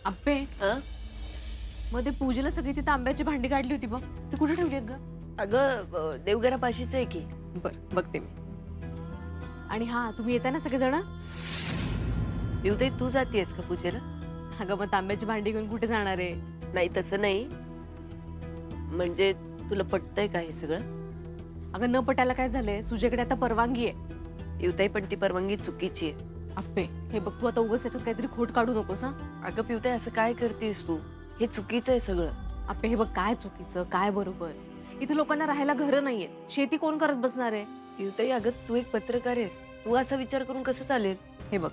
अप्पे हं? मध्ये पूजेला सगळी ती तांब्याची भांडी काढली होती बघ, ती कुठे ठेवली आहेत ग? अगं देवघरापाशीच आहे की. बर बघते मी. आणि हा तुम्ही येताय ना सगळेजण? पिवताई तू जातीयस का पूजेला? अगं मग तांब्याची भांडी घेऊन कुठे जाणार आहे? नाही तसं नाही, म्हणजे तुला पटतंय का हे सगळं? अगं न पटायला काय झालंय, सुजेकडे आता परवानगी आहे. पिवताई पण ती परवानगी चुकीची आहे. अप्पे हे बघ, तू आता उगाच त्याच्यात काहीतरी खोट काढू नकोस हा. अगं पिवताई असं काय करतेस तू? हे चुकीचं आहे सगळं. अप्पे हे बघ, काय चुकीचं काय बरोबर, इथे लोकांना राहायला घरं नाहीये, शेती कोण करत बसणार आहे? पिवताई अगं तू एक पत्रकार आहेस, तू असा विचार करून कसं चालेल? हे बघ,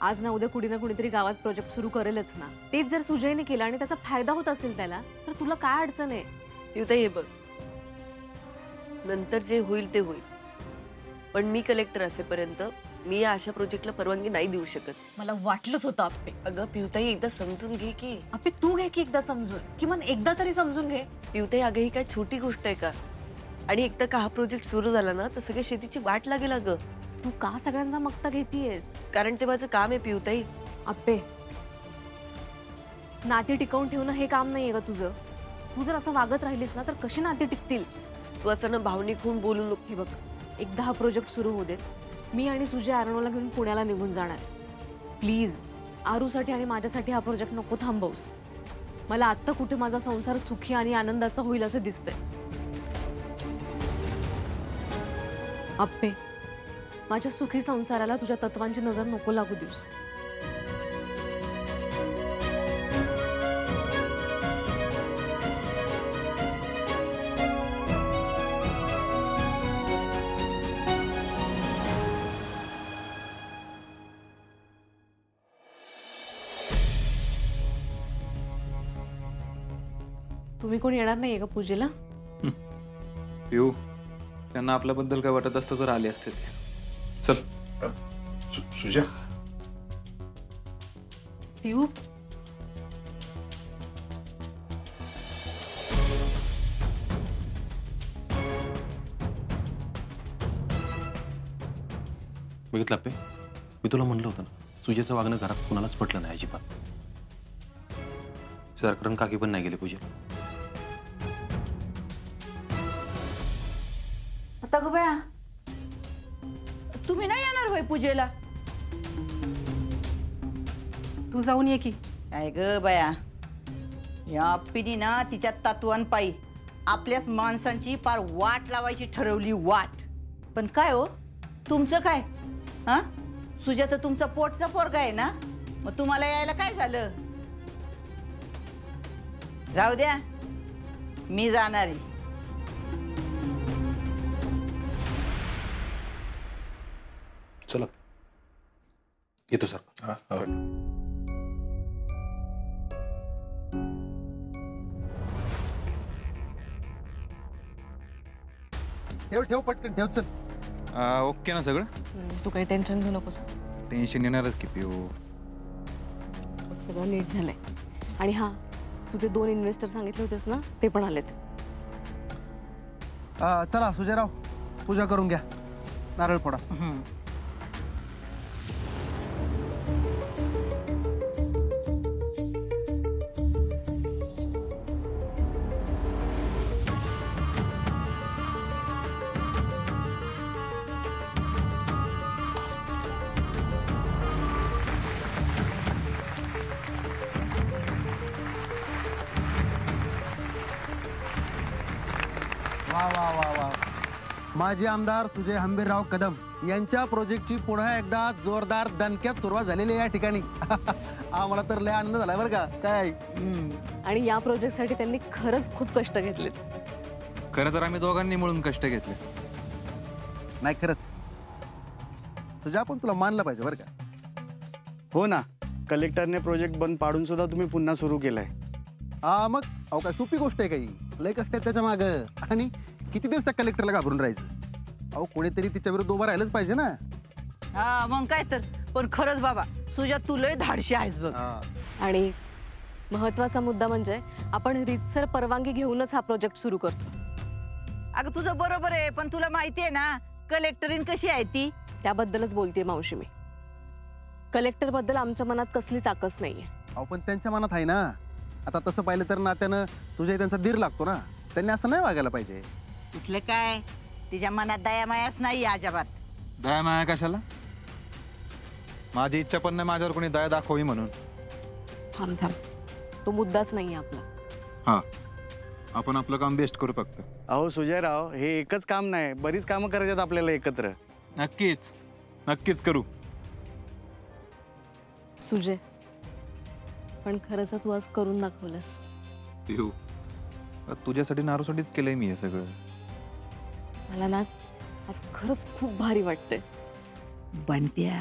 आज ना उद्या कुणी ना कुणीतरी गावात प्रोजेक्ट सुरू करेलच ना. तेच जर सुजयने केला आणि त्याचा फायदा होत असेल त्याला, तर तुला काय अडचण आहे? पिवताई हे बघ, नंतर जे होईल ते होईल, पण मी कलेक्टर असेपर्यंत मी या अशा प्रोजेक्टला परवानगी नाही देऊ शकत. मला वाटलंच होतं अप्पे. अगं पिवताई एकदा समजून घे की. अप्पे तू घे की एकदा समजून, किमान एकदा तरी समजून घे. पिवताई अगं ही काय छोटी गोष्ट आहे का? आणि एकदा का हा प्रोजेक्ट सुरू झाला ना तर सगळ्या शेतीची वाट लागेल अगं. तू का सगळ्यांचा मक्ता घेतीयस? कारण ते माझं काम आहे पिवताई. अप्पे नाती टिकवून ठेवणं हे काम नाहीये का तुझं? तू जर असं वागत राहिलीस ना तर कशी नाती टिकतील? तू असं ना भावनिक होऊन बोलू नको. हे बघ, एकदा हा प्रोजेक्ट सुरू होऊ देत, मी आणि सुजय आरणोला घेऊन पुण्याला निघून जाणार. प्लीज आरूसाठी आणि माझ्यासाठी हा प्रोजेक्ट नको थांबवूस. मला आत्ता कुठे माझा संसार सुखी आणि आनंदाचा होईल असं दिसतंय. अप्पे माझ्या सुखी संसाराला तुझ्या तत्वांची नजर नको लागू देऊस. तुम्ही कोण येणार नाहीये का पूजेला? पिऊ, त्यांना आपल्याबद्दल काय वाटत असतं तर आले असते ते. चल. सुजा, पिऊ बघितलं पे, मी तुला म्हणलं होतं ना, सुजेचं वागणं घरात कुणालाच पटलं नाही अजिबात. सरकरण काकी पण नाही गेले पूजेला. आता गो बया, तुम्ही नाही येणार होय पूजेला? तू जाऊन ये की. काय ग बया, या पिढी ना तिच्या तत्वांपायी आपल्याच माणसांची पार वाट लावायची ठरवली वाट. पण काय हो तुमचं काय? हा, सुजाता तुमचा पोटचा पोरगा आहे ना, मग तुम्हाला यायला काय झालं? राहू द्या, मी जाणार आहे. चला येतो सर. ठेव ठेव पटकन ठेव. चल ओके ना सगळं? तू काही टेन्शन घेऊ नकोस. टेन्शन येणारच की पिऊ. सगळं नीट झालंय. आणि हा, तू ते 2 इन्व्हेस्टर सांगितले होतेस ना, ते पण आलेत. चला सुजयराव, पूजा करून घ्या, नारळ फोडा. वा वा वा वा, माजी आमदार सुजय हंबीरराव कदम यांच्या प्रोजेक्टची पुन्हा एकदा जोरदार दणक्यात सुरुवात झालेली आहे या ठिकाणी. आम्हाला तर लय आनंद झालाय बरं का. काय आणि या प्रोजेक्टसाठी त्यांनी खरंच खूप कष्ट घेतलेत. खरं तर आम्ही दोघांनी मिळून कष्ट घेतले. नाही खरंच तुझ्या पण तुला मानलं पाहिजे बरं का. हो ना, कलेक्टरने प्रोजेक्ट बंद पाडून सुद्धा तुम्ही पुन्हा सुरू केलाय. हा मग अहो काय सोपी गोष्ट आहे काही? लय कष्ट आहे त्याच्या मागं. आणि किती दिवस त्या कलेक्टरला घाबरून राहायचं? अहो कोणीतरी तिच्या विरुद्ध उभं राहिलंच पाहिजे ना. हा मग काय तर. पण खरंच बाबा सुजा, तू लय धाडशी आहेस बघ. आणि महत्त्वाचा मुद्दा म्हणजे आपण रीतसर परवानगी घेऊनच हा प्रोजेक्ट सुरू करतो. अगं तुझं बरोबर आहे, पण तुला माहिती आहे ना कलेक्टरीन कशी आहे ती? त्याबद्दलच बोलतेय मावशी मी. कलेक्टर बद्दल आमच्या मनात कसलीच आकस नाहीये. अहो पण त्यांच्या मनात आहे ना. आता तसं पाहिलं तर नात्यानं सुजय त्यांचा धीर लागतो ना. त्यांनी असं नाही वागायला पाहिजे. इथलं काय तिच्या मनात दया मायाच नाही अजिबात. दया माया कशाला? माझी इच्छा पण नाही माझ्यावर कोणी दया दाखवावी म्हणून. थांब थांब, तो मुद्दाच नाही आपला. हा, आपण आपलं काम बेस्ट करू फक्त. अहो सुजयराव, हे एकच काम नाही, बरीच कामं करायच्यात आपल्याला एकत्र. नक्कीच नक्कीच करू. सुजय, पण खरंच तू आज करून दाखवलंस. पिहू, तुझ्यासाठी नारूसाठीच केलंय मी हे सगळं. मला ना आज खरंच खूप भारी वाटतंय. बनत्या,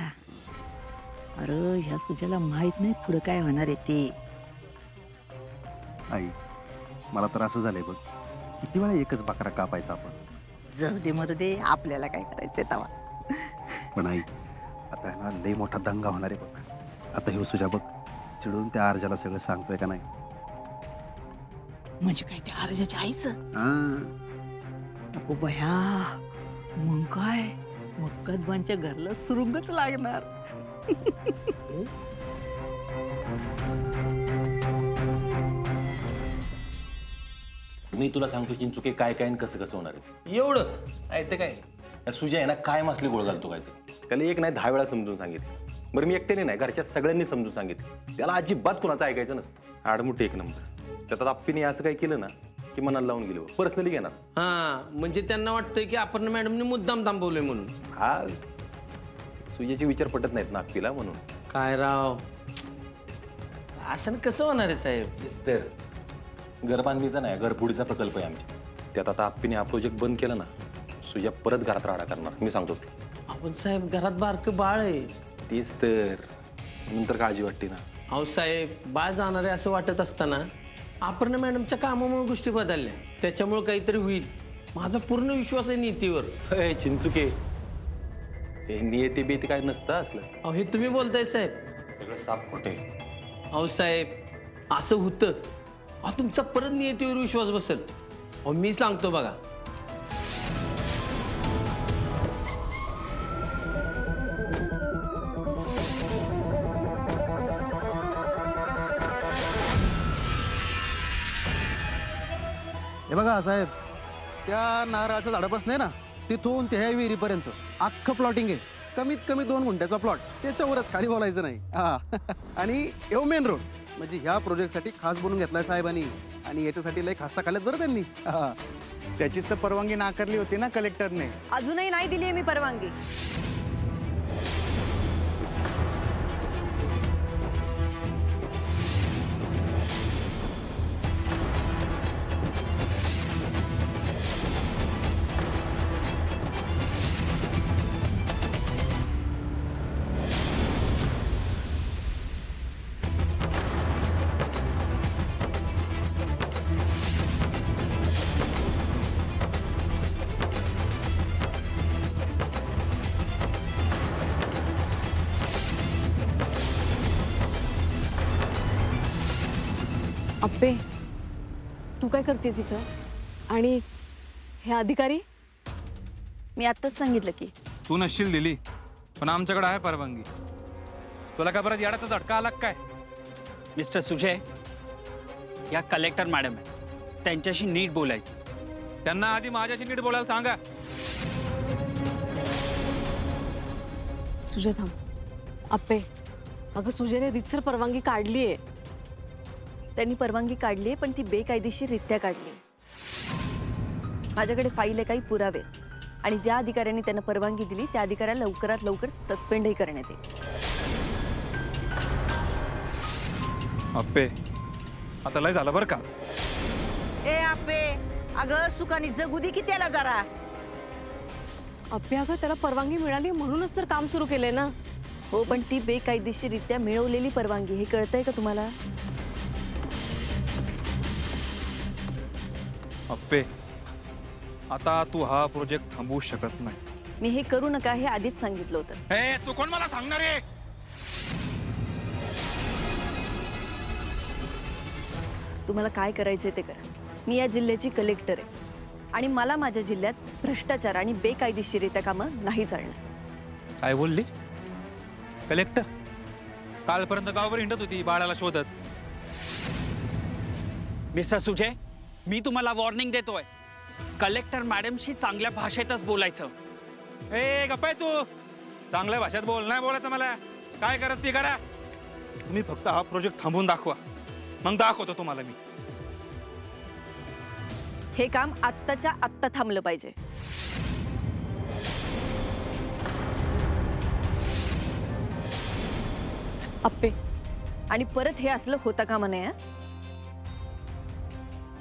अरे ह्या सुजाला माहित नाही पुढं काय होणार आहे ते. आई, मला तर असं झालंय बघ, किती वेळा एकच बकरा कापायचा आपण. जाऊ दे मरू दे, आपल्याला काय करायचंय तवा. पण आई, आता आहे ना लई मोठा दंगा होणार आहे बघ. आता हे सुजा बघ चिडून त्या आरजाला सगळं सांगतोय का नाही. म्हणजे काय ते आरजाच्या आईचं? हा. नको बया, मग काय मक्कदबांच्या घरला सुरुंगच लागणार. मी तुला सांगतो चिंचुके काय काय आणि कसं कसं होणार आहे. एवढं आहे ते काय? त्या सुजय आहे ना काय मसली गोळ घालतो काय ते. त्याला एक नाही 10 वेळा समजून सांगितलं. बरं मी एकट्याने नाही, घरच्या सगळ्यांनी समजून सांगितलं. त्याला अजिबात कुणाचं ऐकायचं नसतं. आडमुठी एक नंबर. त्यात आप्पीने असं काही केलं ना की मनाला लावून गेलं, पर्सनली घेणार. हा, म्हणजे त्यांना वाटतंय की आपण मॅडमने मुद्दाम थांबवलंय म्हणून. हा, सुजयचे विचार पटत नाहीत ना आप्पीला म्हणून. काय राव, असं कसं होणार आहे साहेब? तेच तर. घरबांधणीचा नाही, घरफोडीचा प्रकल्प आहे आमच्या. त्यात आता आप्पीने हा प्रोजेक्ट बंद केला ना, सुजय परत घरात राडा करणार, मी सांगतो. आपण साहेब घरात बारकं बाळ आहे. तेच तर, नंतर काळजी वाटते ना. अहो साहेब, बाळ जाणार आहे असं वाटत असताना आपण मॅडमच्या कामामुळे गोष्टी बदलल्या, त्याच्यामुळे काहीतरी होईल. माझा पूर्ण विश्वास आहे नीतीवर. अय, चिंचुके, हे नियती बेती काय नसतं असलं. अहो हे तुम्ही बोलताय साहेब. सगळं साफ खोटे. अहो साहेब, असं होतं. अहो तुमचा परत नियतीवर विश्वास बसेल. अहो मी सांगतो बघा. हे बघा साहेब, त्या नारळाच्या झाडापासून आहे ना तिथून ते ह्या विहिरीपर्यंत अख्खं प्लॉटिंग आहे. कमीत कमी 2 गुंठ्याचा प्लॉट. त्याच्यावरच खाली बोलायचं नाही. हा. आणि येऊ मेन रोड म्हणजे ह्या प्रोजेक्टसाठी खास बनवून घेतलाय साहेबांनी. आणि याच्यासाठी लय खास्ता खाल्ल्यात बरं त्यांनी. हा. त्याचीच तर परवानगी नाकारली होती ना कलेक्टरने. अजूनही नाही दिली आहे मी परवानगी. अप्पे, तू काय करतेस इथं? आणि हे अधिकारी? मी आत्ताच सांगितलं की. तू नशील दिली, पण आमच्याकडे आहे परवानगी. तुला का परत येडाचा झटका आला काय? मिस्टर सुजय, या कलेक्टर मॅडम आहे, त्यांच्याशी नीट बोलायचं. त्यांना आधी माझ्याशी नीट बोलायला सांगा. सुजय थांब. अप्पे, अगं सुजयने रितसर परवानगी काढली आहे. त्यांनी परवानगी काढली पण ती बेकायदेशीररित्या काढली. माझ्याकडे फाईल आहे, काही पुरावे. आणि ज्या अधिकाऱ्यांनी त्यांना परवानगी दिली त्या अधिकाऱ्याला लवकरात लवकर सस्पेंडही करण्यात येईल. अप्पे, आता लय झालं बरं का? ए आपे, अगं सुखानी जगू दे की त्याला जरा. अप्पे, अगं त्याला परवानगी मिळाली म्हणूनच तर काम सुरू केलंय ना. हो, पण ती बेकायदेशीररित्या मिळवलेली परवानगी, हे कळतंय का तुम्हाला? अप्पे, आता तू हा प्रोजेक्ट थांबवू शकत नाही. मी हे करू नका हे आधीच सांगितलं होतं. ए, तू कोण मला सांगणार आहे? तुम्हाला काय करायचंय ते करा. मी या जिल्ह्याची कलेक्टर आहे आणि मला माझ्या जिल्ह्यात भ्रष्टाचार आणि बेकायदेशीररित्या कामं नाही चालणार. काय बोलली? कलेक्टर? कालपर्यंत गावभर हिंडत होती बाळाला शोधत. मिस्टर सुजय, मी तुम्हाला वॉर्निंग देतोय, कलेक्टर मॅडमशी चांगल्या भाषेतच बोलायचं. ए गप्प आहे तू, चांगल्या भाषेत बोल, नाही बोलायचं मला. काय करत ती करा, तुम्ही फक्त हा प्रोजेक्ट थांबवून दाखवा, मग दाखवतो तुम्हाला मी. हे काम आत्ताच्या आत्ता थांबलं पाहिजे. अप्पे, आणि परत हे असलं होता कामा नये हं?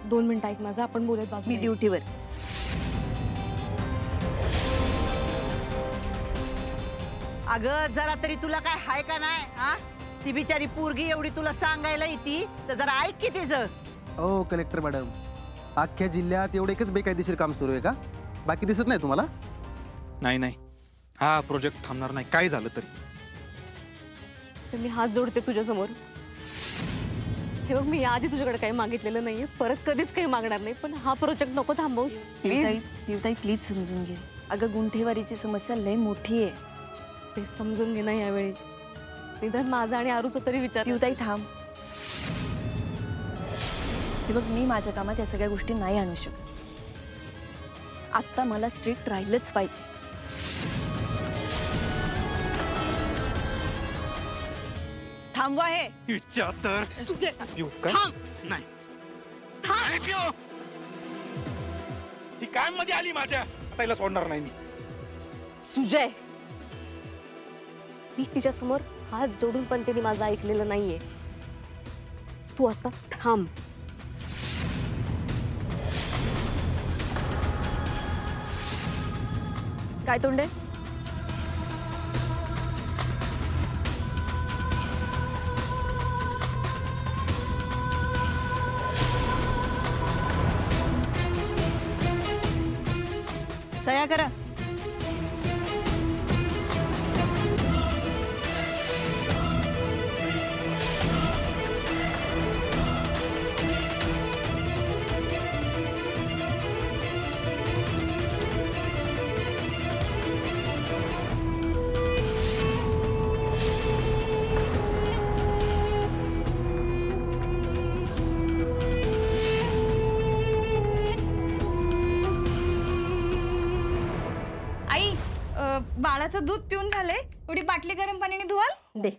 2 मिनिटं ऐक माझं, आपण बोलत मी बाजूला. ड्युटीवर. अगं जरा तरी तुला काय हाय का नाही? हा, ती बिचारी पोरगी एवढी तुला सांगायला येते तर जरा ऐक की तिचं. ओ कलेक्टर मॅडम, अख्ख्या जिल्ह्यात एवढं एकच बेकायदेशीर काम सुरू आहे का? बाकी दिसत नाही तुम्हाला? नाही नाही, हा प्रोजेक्ट थांबणार नाही काय झालं तरी. तर मी हात जोडते तुझ्यासमोर. हे बघ, मी याआधी तुझ्याकडे काही मागितलेलं नाहीये, परत कधीच काही मागणार नाही, पण हा प्रोजेक्ट नको थांबवूस प्लीज. पिवताई प्लीज समजून घे. अगं गुंठेवारीची समस्या लय मोठी आहे. ते समजून घे ना यावेळी, निदान माझा आणि आरूचा तरी विचार. पिवताई थांब. हे बघ, मी माझ्या कामात या सगळ्या गोष्टी नाही आणू शकत. आत्ता मला स्ट्रिक्ट राहिलंच पाहिजे. थांबवा हे. इच्छा तर पिऊ काय? नाही नाही पिऊ, ही काय मध्ये आली माझ्या, आता हिला सोडणार नाही मी. सुजय, मी तिच्या समोर हात जोडून पण तिने माझं ऐकलेलं नाहीये. तू आता थांब. काय तोंडे? सया करा. बाळाचं दूध पिऊन झालंय, एवढी बाटली गरम पाण्याने धुवाल. दे.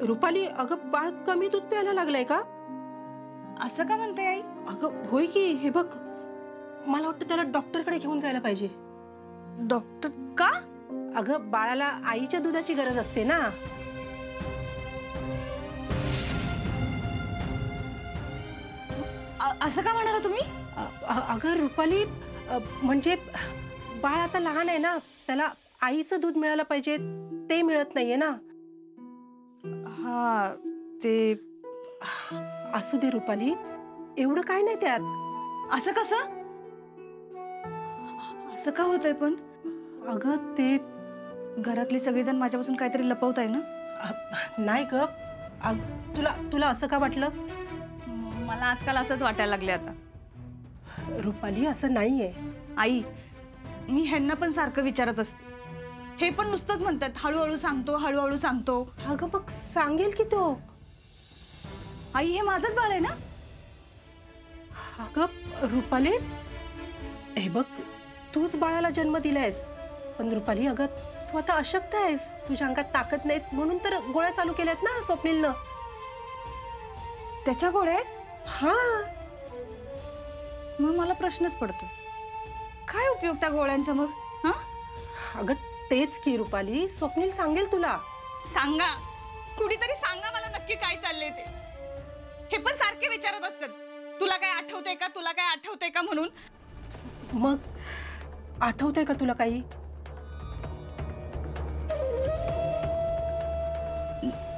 रुपाली, अगं बाळ कमी दूध प्यायला लागलंय का? असं का म्हणते आई? अगं होय की, हे बघ, मला वाटतं त्याला डॉक्टरकडे घेऊन जायला पाहिजे. डॉक्टर का? अगं बाळाला आईच्या दुधाची गरज असते ना. असं का म्हणाला तुम्ही? अगं रुपाली, म्हणजे बाळ आता लहान आहे ना, त्याला आईचं दूध मिळायला पाहिजे, ते मिळत नाहीये ना. हा, ते असू दे रुपाली, एवढं काय नाही त्यात. असं कसं? असं का होतंय पण? अगं ते घरातले सगळेजण माझ्यापासून काहीतरी लपवत आहे ना. नाही ग, तुला तुला असं का वाटलं? मला आजकाल असंच वाटायला लागले आता. रुपाली, असं नाहीये. आई, मी ह्यांना पण सारखं विचारत असते, हे पण नुसतंच म्हणतात हळूहळू सांगतो, हळूहळू सांगतो. अगं मग सांगेल की तो. आई, हे माझंच बाळ आहे ना. अगं रुपाली, हे बघ, तूच बाळाला जन्म दिलायस, पण रुपाली अगं तू आता अशक्त आहेस, तुझ्या अंगात ताकद नाहीत म्हणून तर गोळ्या चालू केल्यात ना स्वप्नीलनं. त्याच्या गोळ्या? हा. मग मला प्रश्नच पडतो, काय उपयोग त्या गोळ्यांचा मग? हा, अगं तेच की रुपाली, स्वप्नील सांगेल तुला. सांगा, कुणीतरी सांगा मला नक्की काय चाललंय ते. हे पण सारखे विचारत असतात, तुला काय आठवतंय का, तुला काय आठवतंय का म्हणून. मग आठवतंय का तुला काही?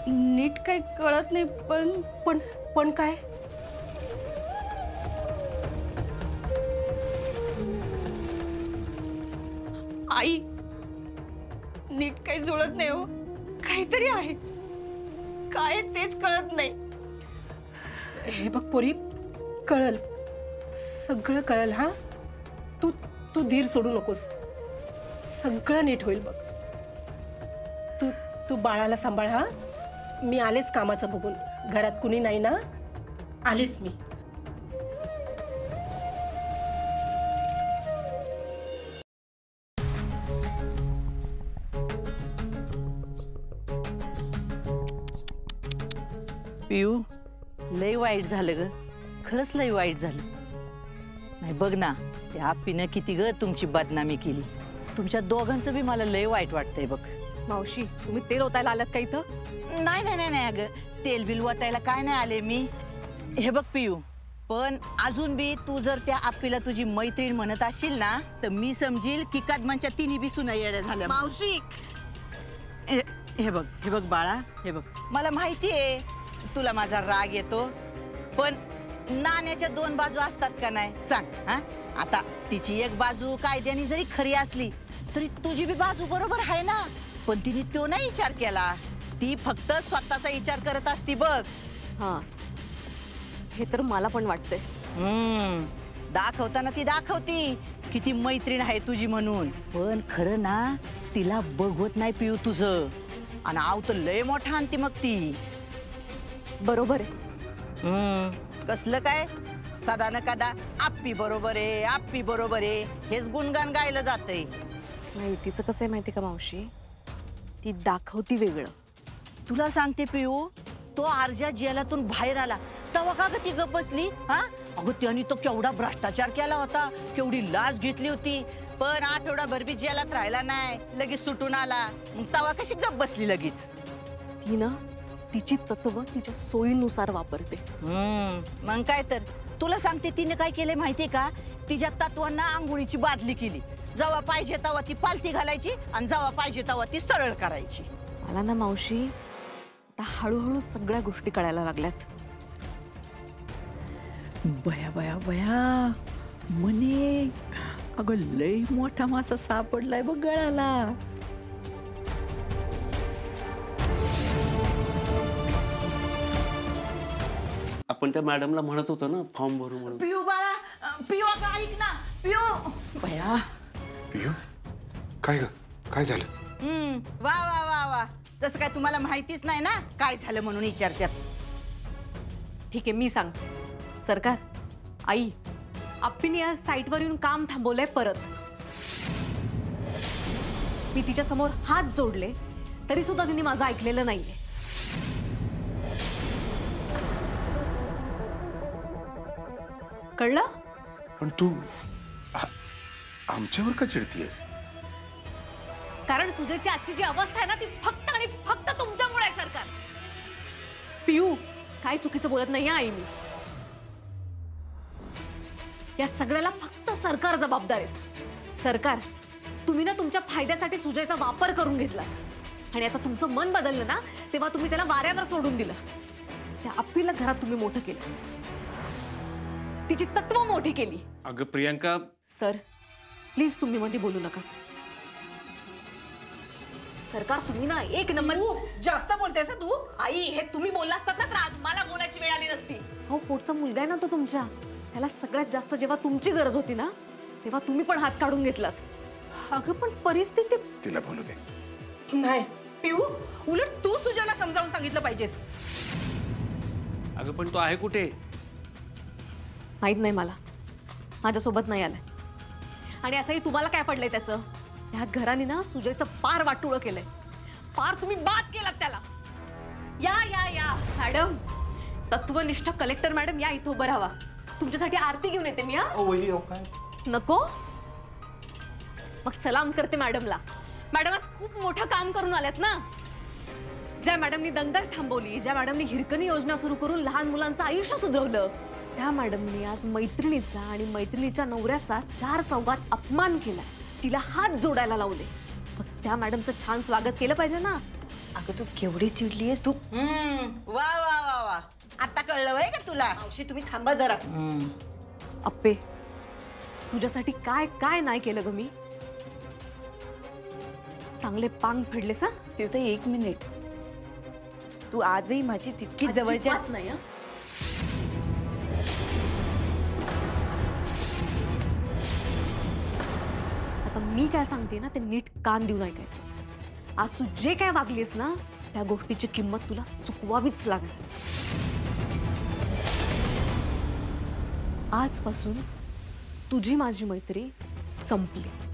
नीट काही कळत नाही, पण पण काय? आई, नीट काही जुळत नाही हो, काहीतरी आहे, काय तेच कळत नाही. हे बघ पोरी, कळल, सगळं कळल. हा, तू तू धीर सोडू नकोस, सगळं नीट होईल बघ. तू तू बाळाला सांभाळ हा. मी आलेच कामाचं बघून. घरात कुणी नाही ना, आलेच मी. पियू, लय वाईट झालं ग, खरंच लय वाईट झालं. नाही बघ ना, त्या आप्पीनं किती ग तुमची बदनामी केली. तुमच्या दोघांचं बी मला लय वाईट वाटतंय बघ. मावशी, तुम्ही तेल ओतायला आलात का इथं? नाही नाही नाही नाही अगं, तेल बिल वतायला काय नाही आले मी. हे बघ पियू, पण अजून बी तू जर त्या आप्पीला तुझी मैत्रीण म्हणत असशील ना, तर मी समजील की कदमांच्या तिन्ही बी सुना येड्या झाल्या. मावशी, हे बघ बाळा, हे बघ, मला माहिती आहे तुला माझा राग येतो, पण नाण्याच्या दोन बाजू असतात का नाही सांग. हा, आता तिची एक बाजू कायद्याने जरी खरी असली तरी तुझी बी बाजू बरोबर आहे ना. पण तिने तो नाही विचार केला, ती फक्त स्वतःचा विचार करत असती बघ. हा, हे तर मला पण वाटतंय. दाखवताना ती दाखवती किती मैत्रीण आहे तुझी म्हणून, पण खरं ना तिला बघवत नाही पिऊ तुझं. आणि आव तर लय मोठा आणती मग ती. बरोबर आहे. कसलं काय सदा न कदा आप्पी बरोबर आहे, आप्पी बरोबर आहे, हेच गुणगान गायलं जातंय. नाही, तिचं कसं आहे माहिती का मावशी, ती दाखवती वेगळं. तुला सांगते पियू, तो आरजा जेलातून बाहेर आला तेव्हा का ग ती गप बसली? हा, अगं त्याने तो केवढा भ्रष्टाचार केला होता, केवढी लाच घेतली होती, पण आठवडाभर बी जेलात राहिला नाही, लगेच सुटून आला. मग तेव्हा कशी गप बसली लगेच? ती ना तिची तत्व तिच्या सोयीनुसार वापरते. मग काय तर. तुला सांगते तिने काय केलंय माहितीये का, तिच्या तत्वांना आंघोळीची बादली केली. जेव्हा पाहिजे तेव्हा ती पालथी घालायची आणि जेव्हा पाहिजे तेव्हा ती सरळ करायची. मला ना मावशी आता हळूहळू सगळ्या गोष्टी कळायला लागल्यात. बया बया बया म्हणे, अगं लय मोठा मासा सापडलाय बघ गळाला. आपण त्या मॅडमला म्हणत होतो ना फॉर्म भरू म्हणून. पियू बाळा, पियू अगं ऐक ना पियू. बया पियू, काय ग, काय झालं? वा वा वा वा, तसं काय तुम्हाला माहितीच नाही ना काय झालं म्हणून विचारतात. ठीक आहे, मी सांगते. सरकार, आई, आप्पीने या साईटवर येऊन काम थांबवलंय परत. मी तिच्या समोर हात जोडले तरी सुद्धा तिने माझं ऐकलेलं नाहीये. कळलं? पण तू आमच्यावर का चिडतीयस? कारण सुजयची आजची जी अवस्था आहे ना, ती फक्त आणि फक्त तुमच्यामुळे आहे सरकार. पियू, काय चुकीचं बोलत नाही आई मी. या सगळ्याला फक्त सरकार जबाबदार आहे. सरकार, तुम्ही ना तुमच्या फायद्यासाठी सुजयचा वापर करून घेतला आणि आता तुमचं मन बदललं ना, तेव्हा तुम्ही त्याला वाऱ्यावर सोडून दिलं. त्या आप्पीला घरात तुम्ही मोठं केलं, तिची तत्व मोठी केली. अगं प्रियंका. सर, प्लीज तुम्ही मध्ये बोलू नका. सरकार, तुम्ही ना एक नंबर जास्त बोलतेस तू. आई, हे तुम्ही बोलला असतात ना तर आज मला बोलायची वेळ आली नसती. हो, पोटचा मुलगा आहे ना तो तुमच्या, त्याला सगळ्यात जास्त जेव्हा तुमची गरज होती ना, तेव्हा तुम्ही पण हात काढून घेतलात. अगं पण परिस्थिती. तिला बोलू दे. नाही पिऊ, उलट तू सुजाला समजावून सांगितलं पाहिजेस. अगं पण तो आहे कुठे? माहित नाही मला, माझ्यासोबत नाही आलाय. आणि असंही तुम्हाला काय पडलंय त्याचं? ह्या घराने ना सुजयचं पार वाटोळं केलंय. पार तुम्ही बाद केलात त्याला. या या या मॅडम, तत्वनिष्ठ कलेक्टर मॅडम, या इथं उभं राहावा. तुमच्यासाठी आरती घेऊन येते मी. नको? मग सलाम करते मॅडमला. मॅडम आज खूप मोठं काम करून आल्यात ना. ज्या मॅडमनी दंगल थांबवली, ज्या मॅडमनी हिरकणी योजना सुरू करून लहान मुलांचं आयुष्य सुधरवलं, त्या मॅडमनी आज मैत्रिणीचा आणि मैत्रिणीच्या नवऱ्याचा 4 चौघात अपमान केला, तिला हात जोडायला लावले. मग त्या मॅडमचं छान स्वागत केलं पाहिजे ना. अगं तू केवढी चिडलीयस तू. वा वा वा वा, आता कळलं वय का तुला? मावशी, तुम्ही थांबा जरा. अप्पे, तुझ्यासाठी काय काय नाही केलं ग मी. चांगले पांग फेडलेस. तू तर 1 मिनिट, तू आजही माझी तितकी जवळच्या नाही. आता मी काय सांगते ना ते नीट कान देऊन ऐकायचं. आज तू जे काय वागलीस ना त्या गोष्टीची किंमत तुला चुकवावीच लागणार. आजपासून तुझी माझी मैत्री संपली.